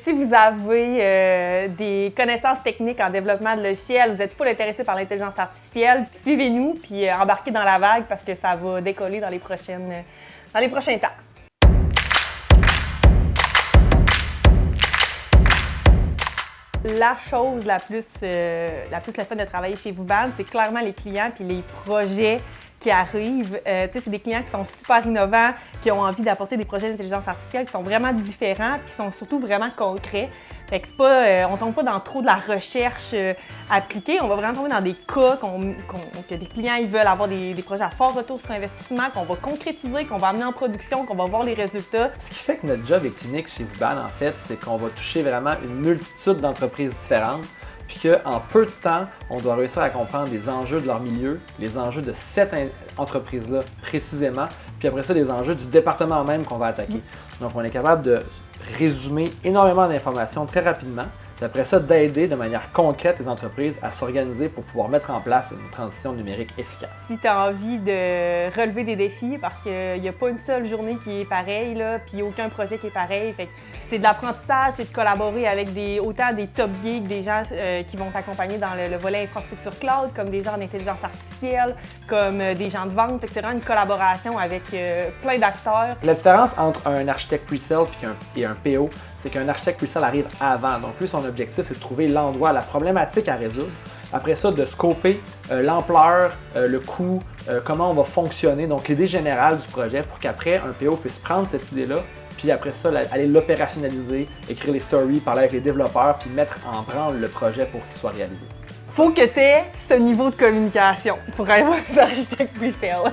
si vous avez des connaissances techniques en développement de logiciels, vous êtes full intéressé par l'intelligence artificielle, suivez-nous puis embarquez dans la vague parce que ça va décoller dans les prochains temps. La chose la plus le fun de travailler chez VuBand, c'est clairement les clients puis les projets qui arrivent. C'est des clients qui sont super innovants, qui ont envie d'apporter des projets d'intelligence artificielle qui sont vraiment différents puis qui sont surtout vraiment concrets. Fait que c'est pas, on tombe pas dans trop de la recherche appliquée, on va vraiment tomber dans des cas que des clients ils veulent avoir des projets à fort retour sur investissement, qu'on va concrétiser, qu'on va amener en production, qu'on va voir les résultats. Ce qui fait que notre job est unique chez VuBand, en fait, c'est qu'on va toucher vraiment une multitude d'entreprises différentes, puis qu'en peu de temps, on doit réussir à comprendre les enjeux de leur milieu, les enjeux de cette entreprise-là précisément, puis après ça, les enjeux du département même qu'on va attaquer. Donc, on est capable de résumer énormément d'informations très rapidement, puis après ça, d'aider de manière concrète les entreprises à s'organiser pour pouvoir mettre en place une transition numérique efficace. Si tu as envie de relever des défis, parce qu'il n'y a pas une seule journée qui est pareille, là, puis aucun projet qui est pareil, fait que c'est de l'apprentissage, c'est de collaborer avec autant des top geeks, des gens qui vont t'accompagner dans le volet infrastructure cloud, comme des gens en intelligence artificielle, comme des gens de vente. Fait que c'est vraiment une collaboration avec plein d'acteurs. La différence entre un architecte pre-sale et un PO, c'est qu'un architecte pre-sale arrive avant. Donc lui, son objectif, c'est de trouver l'endroit, la problématique à résoudre. Après ça, de scoper l'ampleur, le coût, comment on va fonctionner, donc l'idée générale du projet pour qu'après, un PO puisse prendre cette idée-là, puis après ça, aller l'opérationnaliser, écrire les stories, parler avec les développeurs, puis mettre en branle le projet pour qu'il soit réalisé. Faut que tu aies ce niveau de communication pour être un architecte pre-sale.